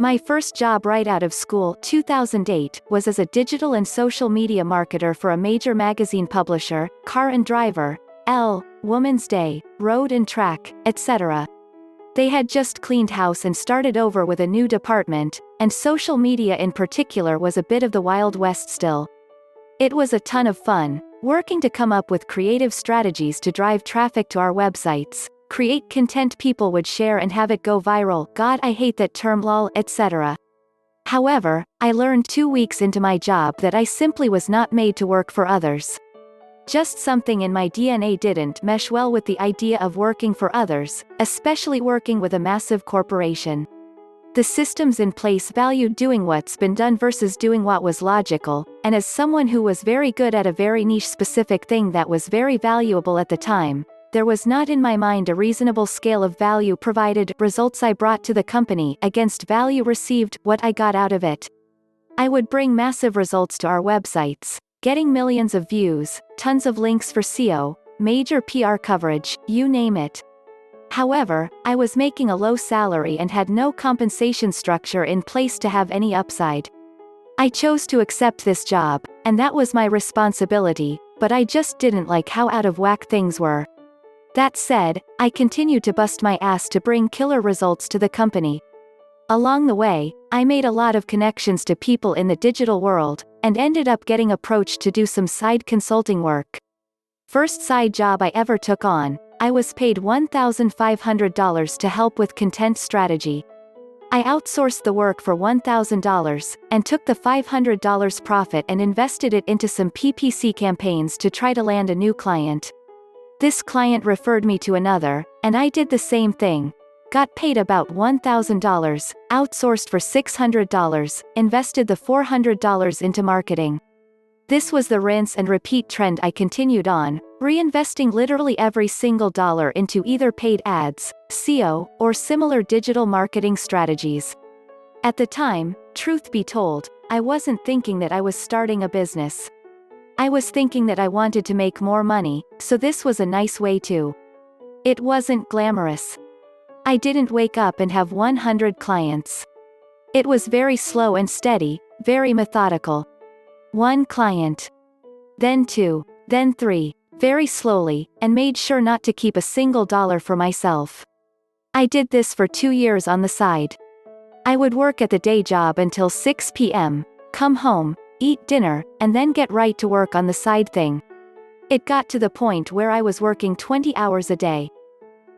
My first job right out of school, 2008, was as a digital and social media marketer for a major magazine publisher, Car and Driver, Elle, Woman's Day, Road and Track, etc. They had just cleaned house and started over with a new department, and social media in particular was a bit of the Wild West still. It was a ton of fun, working to come up with creative strategies to drive traffic to our websites, create content people would share and have it go viral, God I hate that term lol, etc. However, I learned 2 weeks into my job that I simply was not made to work for others. Just something in my DNA didn't mesh well with the idea of working for others, especially working with a massive corporation. The systems in place valued doing what's been done versus doing what was logical, and as someone who was very good at a very niche specific thing that was very valuable at the time, there was not in my mind a reasonable scale of value provided, results I brought to the company, against value received, what I got out of it. I would bring massive results to our websites, getting millions of views, tons of links for SEO, major PR coverage, you name it. However, I was making a low salary and had no compensation structure in place to have any upside. I chose to accept this job, and that was my responsibility, but I just didn't like how out of whack things were. That said, I continued to bust my ass to bring killer results to the company. Along the way, I made a lot of connections to people in the digital world, and ended up getting approached to do some side consulting work. First side job I ever took on, I was paid $1,500 to help with content strategy. I outsourced the work for $1,000, and took the $500 profit and invested it into some PPC campaigns to try to land a new client. This client referred me to another, and I did the same thing. Got paid about $1,000, outsourced for $600, invested the $400 into marketing. This was the rinse and repeat trend I continued on, reinvesting literally every single dollar into either paid ads, SEO, or similar digital marketing strategies. At the time, truth be told, I wasn't thinking that I was starting a business. I was thinking that I wanted to make more money, so this was a nice way to. It wasn't glamorous. I didn't wake up and have 100 clients. It was very slow and steady, very methodical. 1 client. Then 2, then 3, very slowly, and made sure not to keep a single dollar for myself. I did this for 2 years on the side. I would work at the day job until 6 p.m., come home, eat dinner, and then get right to work on the side thing. It got to the point where I was working 20 hours a day.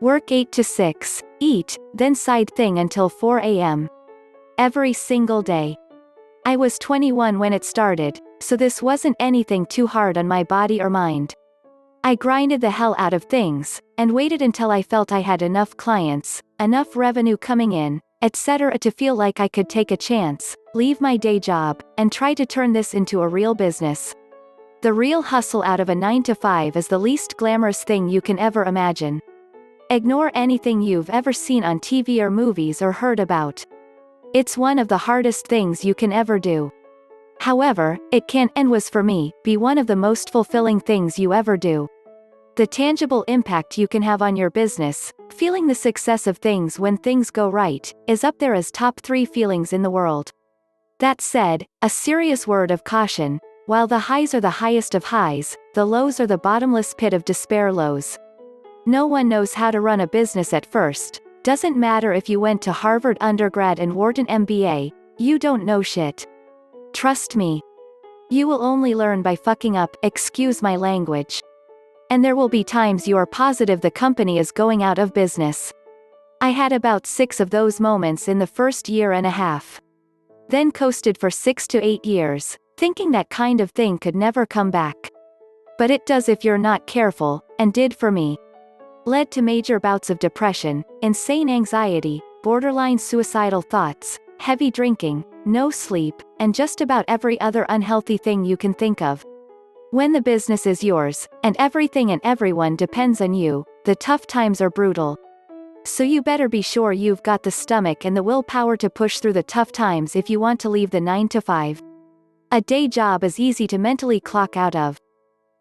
Work 8 to 6, eat, then side thing until 4 a.m. Every single day. I was 21 when it started, so this wasn't anything too hard on my body or mind. I grinded the hell out of things, and waited until I felt I had enough clients, enough revenue coming in, etc. to feel like I could take a chance, leave my day job, and try to turn this into a real business. The real hustle out of a 9-to-5 is the least glamorous thing you can ever imagine. Ignore anything you've ever seen on TV or movies or heard about. It's one of the hardest things you can ever do. However, it can, and was for me, be one of the most fulfilling things you ever do. The tangible impact you can have on your business, feeling the success of things when things go right, is up there as top 3 feelings in the world. That said, a serious word of caution: while the highs are the highest of highs, the lows are the bottomless pit of despair lows. No one knows how to run a business at first. Doesn't matter if you went to Harvard undergrad and Wharton MBA, you don't know shit. Trust me. You will only learn by fucking up, excuse my language. And there will be times you are positive the company is going out of business. I had about 6 of those moments in the first year and a half. Then coasted for 6 to 8 years, thinking that kind of thing could never come back. But it does if you're not careful, and did for me. Led to major bouts of depression, insane anxiety, borderline suicidal thoughts, heavy drinking, no sleep, and just about every other unhealthy thing you can think of. When the business is yours, and everything and everyone depends on you, the tough times are brutal. So you better be sure you've got the stomach and the willpower to push through the tough times if you want to leave the 9-to-5. A day job is easy to mentally clock out of.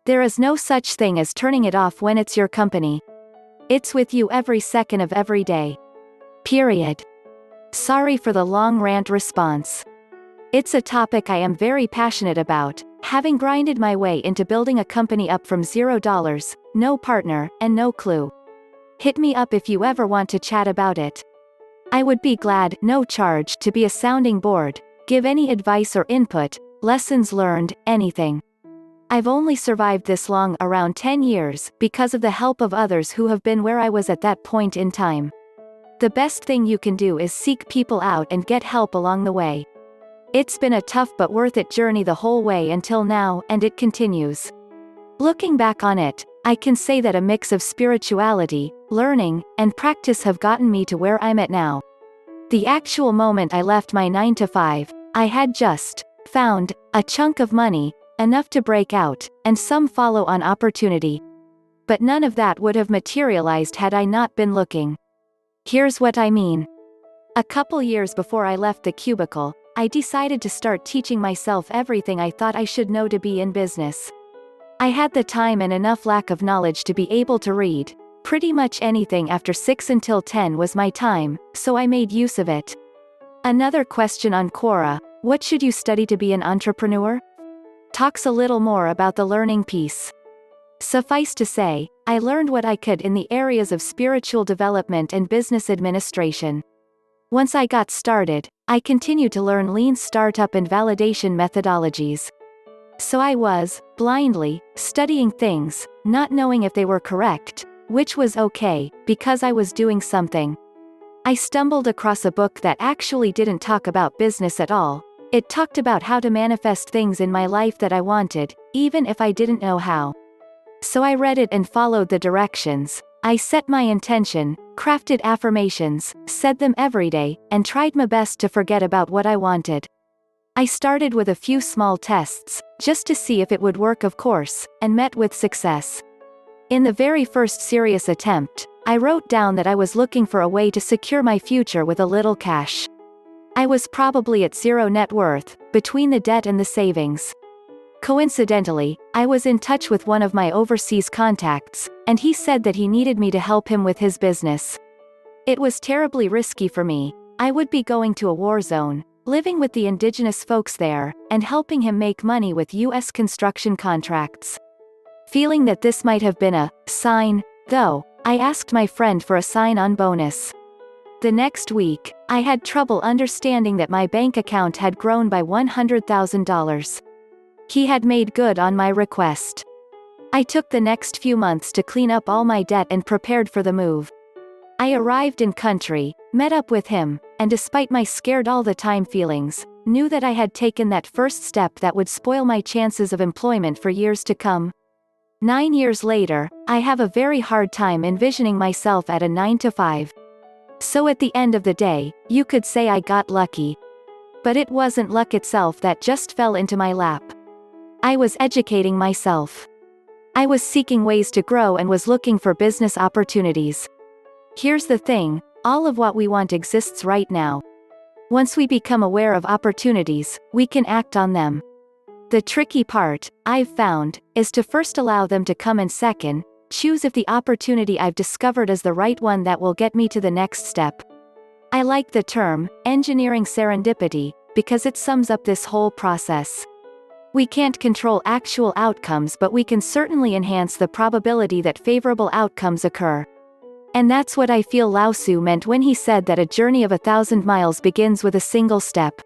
There is no such thing as turning it off when it's your company. It's with you every second of every day. Period. Sorry for the long rant response. It's a topic I am very passionate about, having grinded my way into building a company up from $0, no partner, and no clue. Hit me up if you ever want to chat about it. I would be glad, no charge, to be a sounding board, give any advice or input, lessons learned, anything. I've only survived this long, around 10 years, because of the help of others who have been where I was at that point in time. The best thing you can do is seek people out and get help along the way. It's been a tough but worth it journey the whole way until now, and it continues. Looking back on it, I can say that a mix of spirituality, learning, and practice have gotten me to where I'm at now. The actual moment I left my 9-to-5, I had just found a chunk of money, enough to break out, and some follow-on opportunity. But none of that would have materialized had I not been looking. Here's what I mean. A couple years before I left the cubicle, I decided to start teaching myself everything I thought I should know to be in business. I had the time and enough lack of knowledge to be able to read. Pretty much anything after 6 until 10 was my time, so I made use of it. Another question on Quora: what should you study to be an entrepreneur? Talks a little more about the learning piece. Suffice to say, I learned what I could in the areas of spiritual development and business administration. Once I got started, I continued to learn lean startup and validation methodologies. So I was, blindly, studying things, not knowing if they were correct, which was okay, because I was doing something. I stumbled across a book that actually didn't talk about business at all. It talked about how to manifest things in my life that I wanted, even if I didn't know how. So I read it and followed the directions. I set my intention, crafted affirmations, said them every day, and tried my best to forget about what I wanted. I started with a few small tests, just to see if it would work, of course, and met with success. In the very first serious attempt, I wrote down that I was looking for a way to secure my future with a little cash. I was probably at zero net worth, between the debt and the savings. Coincidentally, I was in touch with one of my overseas contacts, and he said that he needed me to help him with his business. It was terribly risky for me. I would be going to a war zone, living with the indigenous folks there, and helping him make money with U.S. construction contracts. Feeling that this might have been a sign, though, I asked my friend for a sign-on bonus. The next week, I had trouble understanding that my bank account had grown by $100,000. He had made good on my request. I took the next few months to clean up all my debt and prepared for the move. I arrived in country, met up with him, and despite my scared all the time feelings, knew that I had taken that first step that would spoil my chances of employment for years to come. 9 years later, I have a very hard time envisioning myself at a 9-to-5. So at the end of the day, you could say I got lucky. But it wasn't luck itself that just fell into my lap. I was educating myself. I was seeking ways to grow and was looking for business opportunities. Here's the thing, all of what we want exists right now. Once we become aware of opportunities, we can act on them. The tricky part, I've found, is to first allow them to come and second, choose if the opportunity I've discovered is the right one that will get me to the next step. I like the term, engineering serendipity, because it sums up this whole process. We can't control actual outcomes, but we can certainly enhance the probability that favorable outcomes occur. And that's what I feel Lao Tzu meant when he said that a journey of 1,000 miles begins with a single step.